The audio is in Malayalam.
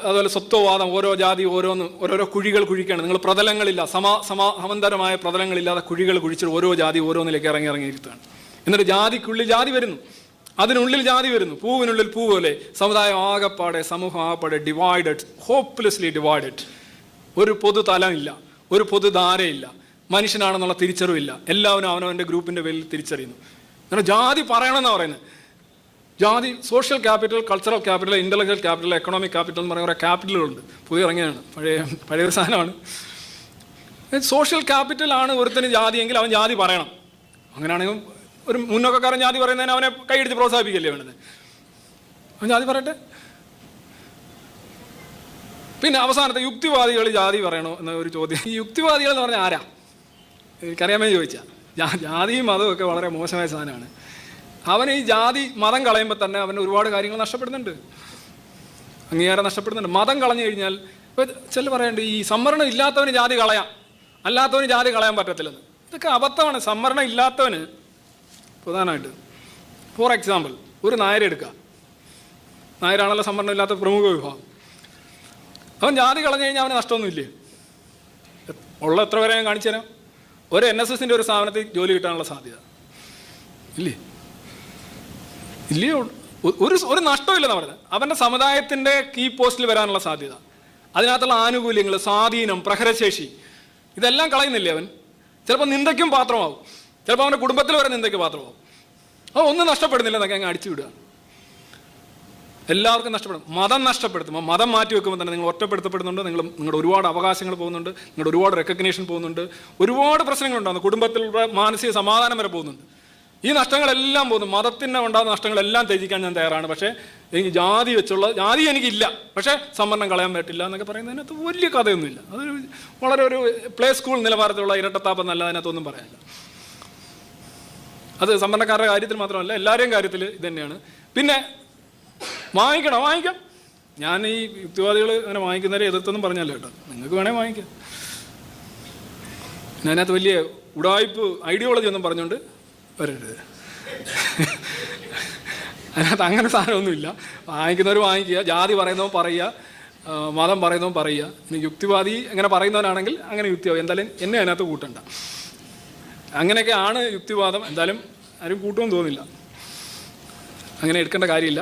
അതുപോലെ സ്വത്വവാദം, ഓരോ ജാതി ഓരോരോ കുഴികൾ കുഴിക്കുകയാണ്. നിങ്ങൾ പ്രതലങ്ങളില്ല, സമാന്തരമായ പ്രതലങ്ങളില്ലാതെ കുഴികൾ കുഴിച്ചിട്ട് ഓരോ ജാതി ഓരോന്നിലേക്ക് ഇറങ്ങിയിരിക്കുകയാണ്. എന്നിട്ട് ജാതിക്കുള്ളിൽ ജാതി വരുന്നു, അതിനുള്ളിൽ ജാതി വരുന്നു, പൂവിനുള്ളിൽ പൂ പോലെ സമുദായം ആകപ്പാടെ, സമൂഹം ആകപ്പാടെ ഡിവൈഡഡ്, ഹോപ്പ്ലെസ്ലി ഡിവൈഡഡ്. ഒരു പൊതു തലമില്ല, ഒരു പൊതുധാരയില്ല, മനുഷ്യനാണെന്നുള്ള തിരിച്ചറിവില്ല. എല്ലാവരും അവനവൻ്റെ ഗ്രൂപ്പിൻ്റെ പേരിൽ തിരിച്ചറിയുന്നു. അങ്ങനെ ജാതി പറയണമെന്നാണ് പറയുന്നത്. ജാതി social capital, cultural capital, intellectual capital, economic capital എന്ന് പറയുന്ന കുറേ ക്യാപിറ്റലുകളുണ്ട്. പുതിയ ഇറങ്ങിയാണ്, പഴയൊരു സാധനമാണ്. സോഷ്യൽ ക്യാപിറ്റലാണ് ഒരുത്തിന് ജാതിയെങ്കിൽ അവൻ ജാതി പറയണം. അങ്ങനെയാണെങ്കിൽ ഒരു മുന്നോക്കക്കാരൻ ജാതി പറയുന്നതിന് അവനെ കൈയടിച്ച് പ്രോത്സാഹിപ്പിക്കല്ലേ വേണ്ടത്? അവൻ ജാതി പറയട്ടെ. പിന്നെ അവസാനത്തെ യുക്തിവാദികൾ ജാതി പറയണോ എന്ന ഒരു ചോദ്യം. ഈ യുക്തിവാദികൾ എന്ന് പറഞ്ഞാൽ ആരാ? എനിക്കറിയാമേ ചോദിച്ചാൽ. ജാതിയും മതവും ഒക്കെ വളരെ മോശമായ സാധനമാണ്. അവൻ ഈ ജാതി മതം കളയുമ്പോൾ തന്നെ അവന് ഒരുപാട് കാര്യങ്ങൾ നഷ്ടപ്പെടുന്നുണ്ട്, അംഗീകാരം നഷ്ടപ്പെടുന്നുണ്ട്. മതം കളഞ്ഞു കഴിഞ്ഞാൽ ഇപ്പോൾ ചില പറയണ്ട് ഈ സംവരണം ഇല്ലാത്തവന് ജാതി കളയാം, അല്ലാത്തവന് ജാതി കളയാൻ പറ്റത്തില്ലെന്ന്. ഇതൊക്കെ അബദ്ധമാണ്. സംവരണം ഇല്ലാത്തവന് പ്രധാനമായിട്ട്, ഫോർ എക്സാമ്പിൾ, ഒരു നായരെടുക്കുക. നായരാണല്ലോ സംവരണം ഇല്ലാത്ത പ്രമുഖ വിഭാഗം. അവൻ ജാതി കളഞ്ഞു കഴിഞ്ഞാൽ അവന് നഷ്ടമൊന്നുമില്ലേ? ഉള്ള എത്ര പേരെ ഞാൻ കാണിച്ചു തരാം. ഒരു NSSൻ്റെ ഒരു സ്ഥാപനത്തിൽ ജോലി കിട്ടാനുള്ള സാധ്യത ഇല്ലേ? ഇല്ലയോ? ഒരു നഷ്ടമില്ലെന്ന് പറഞ്ഞത്. അവൻ്റെ സമുദായത്തിൻ്റെ കീ പോസ്റ്റിൽ വരാനുള്ള സാധ്യത, അതിനകത്തുള്ള ആനുകൂല്യങ്ങൾ, സ്വാധീനം, പ്രഹരശേഷി, ഇതെല്ലാം കളയുന്നില്ലേ അവൻ? ചിലപ്പോൾ നിന്ദയ്ക്കും പാത്രമാവും, ചിലപ്പോൾ അവൻ്റെ കുടുംബത്തിൽ വരെ നിന്ദയ്ക്ക് പാത്രമാവും. ഒന്നും നഷ്ടപ്പെടുന്നില്ല എന്നൊക്കെ അങ്ങ് അടിച്ചു വിടുക. എല്ലാവർക്കും നഷ്ടപ്പെടും. മതം നഷ്ടപ്പെടുത്തുമ്പോൾ, മതം മാറ്റി വെക്കുമ്പോൾ തന്നെ നിങ്ങൾ ഒറ്റപ്പെടുത്തപ്പെടുന്നുണ്ട്. നിങ്ങളുടെ ഒരുപാട് അവകാശങ്ങൾ പോകുന്നുണ്ട്, നിങ്ങളുടെ ഒരുപാട് റെക്കഗ്നേഷൻ പോകുന്നുണ്ട്, ഒരുപാട് പ്രശ്നങ്ങളുണ്ടാകുന്നു, കുടുംബത്തിലുള്ള മാനസിക സമാധാനം വരെ പോകുന്നുണ്ട്. ഈ നഷ്ടങ്ങളെല്ലാം പോകുന്നു. മതത്തിന് ഉണ്ടാകുന്ന നഷ്ടങ്ങളെല്ലാം ത്യജിക്കാൻ ഞാൻ തയ്യാറാണ്, പക്ഷേ എനിക്ക് ജാതി ജാതി എനിക്കില്ല, പക്ഷേ സംവരണം കളയാൻ പറ്റില്ല എന്നൊക്കെ പറയുന്നതിനകത്ത് വലിയ കഥയൊന്നുമില്ല. അതൊരു വളരെ ഒരു പ്ലേ സ്കൂൾ നിലവാരത്തിലുള്ള ഇരട്ടത്താപ്പം എന്നല്ല, അതിനകത്തൊന്നും പറയാനില്ല. അത് സംവരണക്കാരുടെ കാര്യത്തിൽ മാത്രമല്ല, എല്ലാവരുടെയും കാര്യത്തിൽ ഇത് തന്നെയാണ്. പിന്നെ വാങ്ങിക്കാം. ഞാൻ ഈ യുക്തിവാദികൾ അങ്ങനെ വാങ്ങിക്കുന്നവരെ എതിർത്തൊന്നും പറഞ്ഞല്ലോ കേട്ടോ, നിങ്ങൾക്ക് വേണേൽ വാങ്ങിക്കാം. അതിനകത്ത് വലിയ ഉടായ്പ് ഐഡിയോളജി ഒന്നും പറഞ്ഞുകൊണ്ട് വരരുത്. അതിനകത്ത് അങ്ങനെ സാധനമൊന്നുമില്ല. വാങ്ങിക്കുന്നവർ വാങ്ങിക്കുക, ജാതി പറയുന്നവൻ പറയുക, മതം പറയുന്നവൻ പറയുക. ഇനി യുക്തിവാദി അങ്ങനെ പറയുന്നവനാണെങ്കിൽ അങ്ങനെ യുക്തിവാദി, എന്തായാലും എന്നെ അതിനകത്ത് കൂട്ടണ്ട. അങ്ങനെയൊക്കെയാണ് യുക്തിവാദം. എന്തായാലും ആരും കൂട്ടുമെന്ന് തോന്നില്ല, അങ്ങനെ എടുക്കേണ്ട കാര്യമില്ല.